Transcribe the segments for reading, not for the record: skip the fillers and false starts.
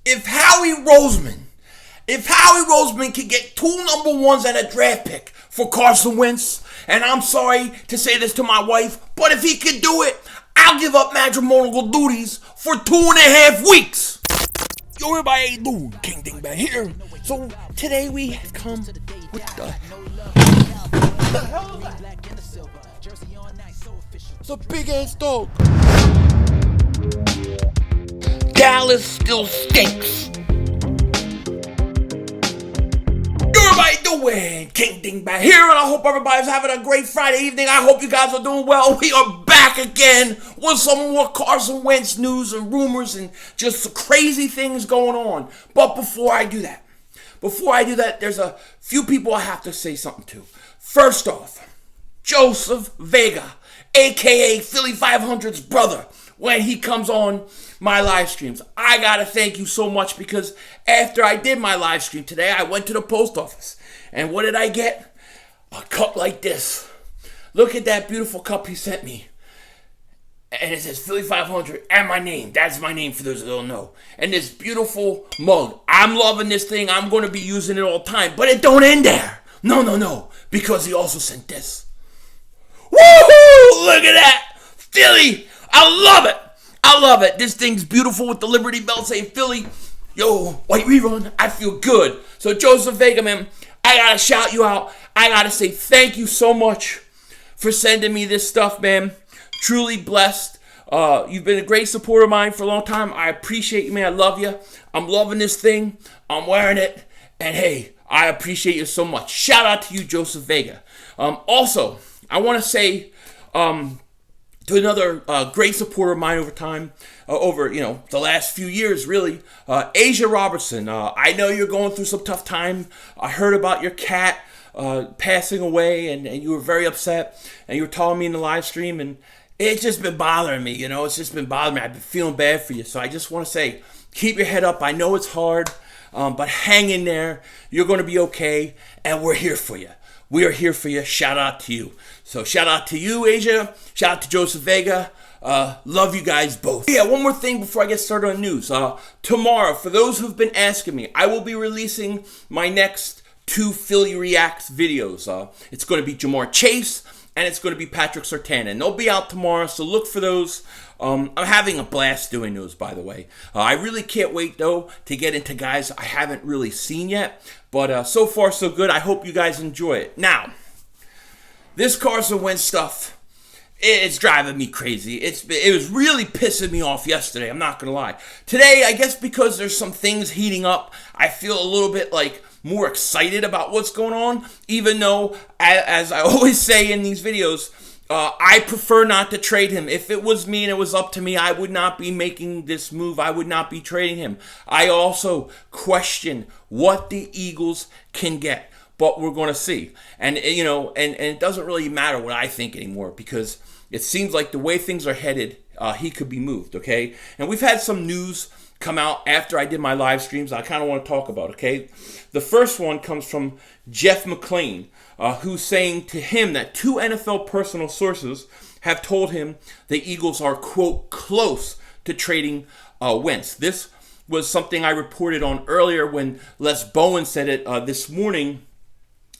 if Howie Roseman can get 2 number ones and a draft pick for Carson Wentz, and I'm sorry to say this to my wife, but if he can do it, I'll give up matrimonial duties for 2.5 weeks. Yo, everybody, how you doing? King Dingbat here. So today we have come with the hell is that? It's a big ass dog. Dallas still stinks. Everybody doing? King Dingbat here, and I hope everybody's having a great Friday evening. I hope you guys are doing well. We are back again with some more Carson Wentz news and rumors and just crazy things going on. But before I do that, there's a few people I have to say something to. First off, Joseph Vega, aka Philly 500's brother, when he comes on my live streams. I gotta thank you so much, because after I did my live stream today, I went to the post office. And what did I get? A cup like this. Look at that beautiful cup he sent me. And it says Philly 500 and my name. That's my name for those who don't know. And this beautiful mug. I'm loving this thing. I'm going to be using it all the time. But it don't end there. No. Because he also sent this. Woohoo! Look at that. Philly. I love it. This thing's beautiful with the Liberty Bell saying Philly. Yo, white rerun. I feel good. So Joseph Vega, man, I got to shout you out. I got to say thank you so much for sending me this stuff, man. Truly blessed. You've been a great supporter of mine for a long time. I appreciate you, man. I love you. I'm loving this thing. I'm wearing it. And hey, I appreciate you so much. Shout out to you, Joseph Vega. Also, I want to say to another great supporter of mine over time, over the last few years, really, Asia Robertson. I know you're going through some tough time. I heard about your cat passing away, and you were very upset, and you were telling me in the live stream, and it's just been bothering me. It's just been bothering me. I've been feeling bad for you, so I just want to say, keep your head up. I know it's hard, but hang in there. You're going to be okay, and we're here for you. We are here for you. Shout out to you. So shout out to you, Asia. Shout out to Joseph Vega. Love you guys both. Yeah, one more thing before I get started on news. Tomorrow, for those who've been asking me, I will be releasing my next 2 Philly Reacts videos. It's going to be Jamar Chase, and it's going to be Patrick Surtain. And they'll be out tomorrow, so look for those. I'm having a blast doing those, by the way. I really can't wait, though, to get into guys I haven't really seen yet. But so far, so good. I hope you guys enjoy it. Now, this Carson Wentz stuff, it's driving me crazy. It was really pissing me off yesterday, I'm not going to lie. Today, I guess because there's some things heating up, I feel a little bit more excited about what's going on, even though, as I always say in these videos, I prefer not to trade him. If it was me and it was up to me, I would not be making this move. I would not be trading him. I also question what the Eagles can get, but we're going to see. And it doesn't really matter what I think anymore, because it seems like the way things are headed, he could be moved, okay? And we've had some news come out after I did my live streams I kind of want to talk about, okay? The first one comes from Jeff McClain, who's saying to him that 2 NFL personal sources have told him the Eagles are, quote, close to trading Wentz. This was something I reported on earlier when Les Bowen said it this morning.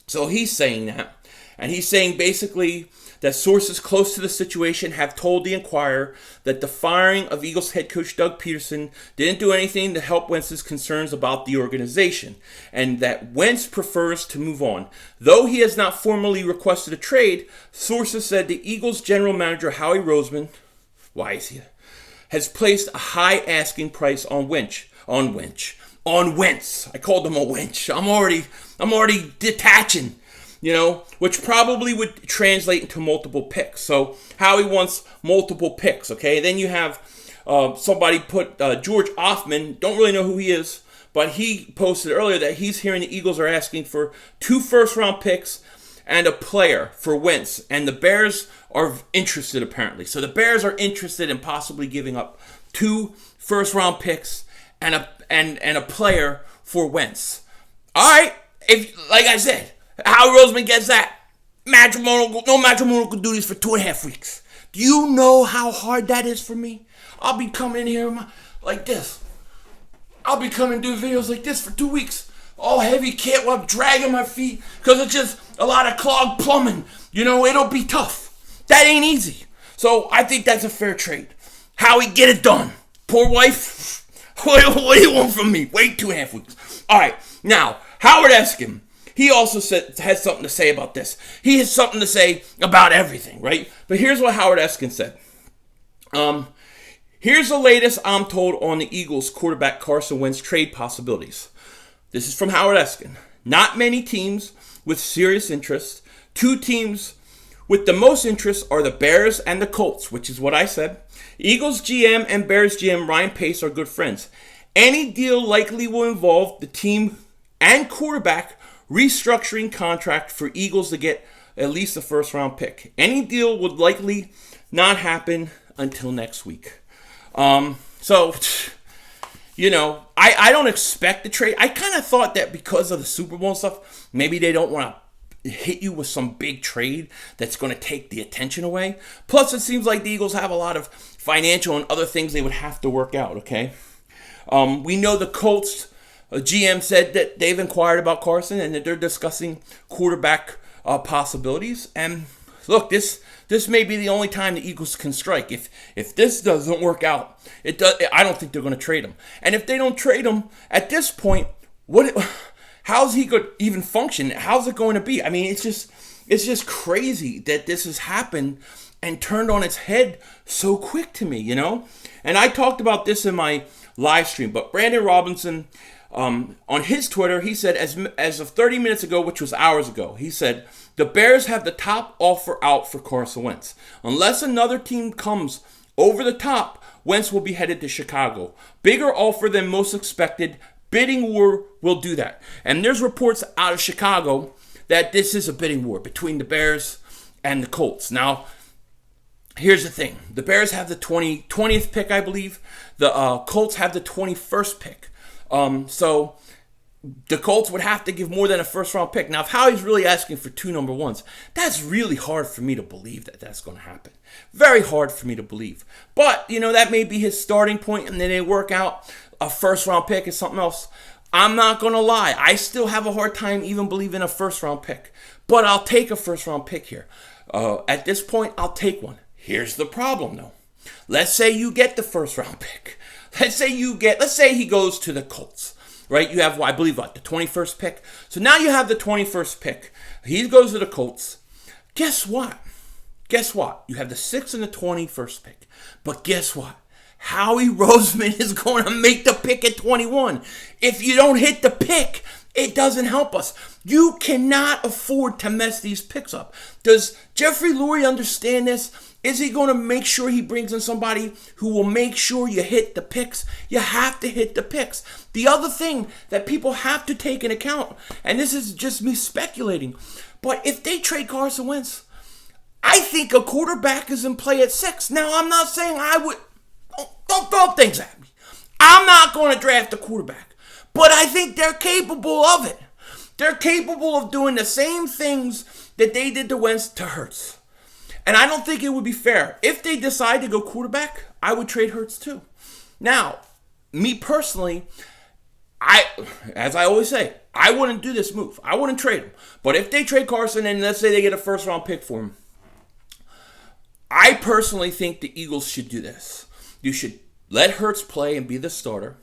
So he's saying that. And he's saying basically that sources close to the situation have told the Inquirer that the firing of Eagles head coach Doug Peterson didn't do anything to help Wentz's concerns about the organization, and that Wentz prefers to move on. Though he has not formally requested a trade, sources said the Eagles general manager Howie Roseman, has placed a high asking price on Wentz. I called him a wench. I'm already detaching. Which probably would translate into multiple picks. So Howie wants multiple picks, okay? Then you have somebody put George Offman, don't really know who he is, but he posted earlier that he's hearing the Eagles are asking for 2 first-round picks and a player for Wentz. And the Bears are interested, apparently. So the Bears are interested in possibly giving up 2 first-round picks and a player for Wentz. All right, like I said, Howie Roseman gets that. No matrimonial duties for 2.5 weeks. Do you know how hard that is for me? I'll be coming in here like this. I'll be coming to do videos like this for 2 weeks. All heavy, can't walk, dragging my feet, because it's just a lot of clogged plumbing. It'll be tough. That ain't easy. So I think that's a fair trade. Howie, get it done. Poor wife, what do you want from me? Wait 2.5 weeks. All right, now, Howard Eskin, he also has something to say about this. He has something to say about everything, right? But here's what Howard Eskin said. Here's the latest I'm told on the Eagles quarterback Carson Wentz trade possibilities. This is from Howard Eskin. Not many teams with serious interest. 2 teams with the most interest are the Bears and the Colts, which is what I said. Eagles GM and Bears GM Ryan Pace are good friends. Any deal likely will involve the team and quarterback restructuring contract for Eagles to get at least a first-round pick. Any deal would likely not happen until next week. I don't expect the trade. I kind of thought that because of the Super Bowl stuff, maybe they don't want to hit you with some big trade that's going to take the attention away. Plus, it seems like the Eagles have a lot of financial and other things they would have to work out, okay? We know the Colts GM said that they've inquired about Carson and that they're discussing quarterback possibilities. And look, this may be the only time the Eagles can strike. If this doesn't work out, I don't think they're going to trade him. And if they don't trade him at this point, how's he going to even function? How's it going to be? I mean, it's just crazy that this has happened and turned on its head so quick to me, And I talked about this in my live stream, but Brandon Robinson, on his Twitter, he said, as of 30 minutes ago, which was hours ago, he said, the Bears have the top offer out for Carson Wentz. Unless another team comes over the top, Wentz will be headed to Chicago. Bigger offer than most expected. Bidding war will do that. And there's reports out of Chicago that this is a bidding war between the Bears and the Colts. Now, here's the thing. The Bears have the 20th pick, I believe. The Colts have the 21st pick. So the Colts would have to give more than a first-round pick. Now, if Howie's really asking for 2 number ones, that's really hard for me to believe that that's going to happen. Very hard for me to believe. But, that may be his starting point, and then they work out a first-round pick and something else. I'm not going to lie. I still have a hard time even believing a first-round pick. But I'll take a first-round pick here. At this point, I'll take one. Here's the problem, though. Let's say you get the first-round pick. Let's say he goes to the Colts, right? You have, I believe, the 21st pick. So now you have the 21st pick. He goes to the Colts. Guess what? You have the 6th and the 21st pick. But guess what? Howie Roseman is going to make the pick at 21. If you don't hit the pick, it doesn't help us. You cannot afford to mess these picks up. Does Jeffrey Lurie understand this? Is he going to make sure he brings in somebody who will make sure you hit the picks? You have to hit the picks. The other thing that people have to take into account, and this is just me speculating, but if they trade Carson Wentz, I think a quarterback is in play at 6. Now, I'm not saying I would. Don't throw things at me. I'm not going to draft a quarterback, but I think they're capable of it. They're capable of doing the same things that they did to Wentz to Hurts. And I don't think it would be fair. If they decide to go quarterback, I would trade Hurts too. Now, me personally, as I always say, I wouldn't do this move. I wouldn't trade him. But if they trade Carson and let's say they get a first-round pick for him, I personally think the Eagles should do this. You should let Hurts play and be the starter.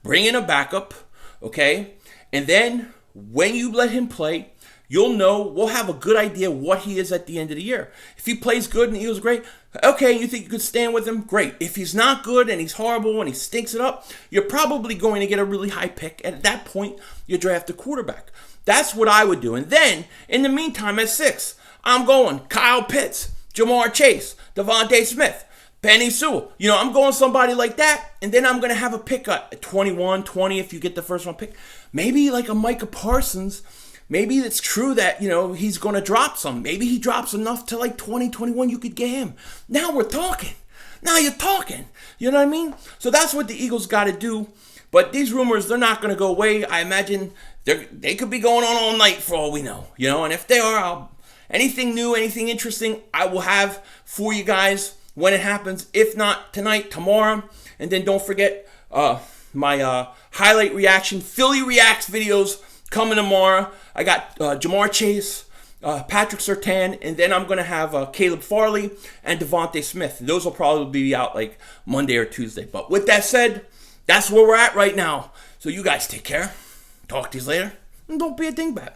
Bring in a backup, okay? And then when you let him play, we'll have a good idea what he is at the end of the year. If he plays good and the Eagles great, okay, you think you could stand with him? Great. If he's not good and he's horrible and he stinks it up, you're probably going to get a really high pick. And at that point, you draft a quarterback. That's what I would do. And then, in the meantime, at 6, I'm going Kyle Pitts, Jamar Chase, Devontae Smith, Penny Sewell. I'm going somebody like that. And then I'm going to have a pick at 21, 20 if you get the first round pick. Maybe like a Micah Parsons. Maybe it's true that, he's going to drop some. Maybe he drops enough to like 20, 21, you could get him. Now we're talking. Now you're talking. You know what I mean? So that's what the Eagles got to do. But these rumors, they're not going to go away. I imagine they could be going on all night for all we know. And if they are, anything new, anything interesting, I will have for you guys when it happens. If not tonight, tomorrow. And then don't forget, my highlight reaction, Philly Reacts videos coming tomorrow. I got Jamar Chase, Patrick Surtain, and then I'm going to have Caleb Farley and Devontae Smith. And those will probably be out like Monday or Tuesday. But with that said, that's where we're at right now. So you guys take care. Talk to you later. And don't be a dingbat.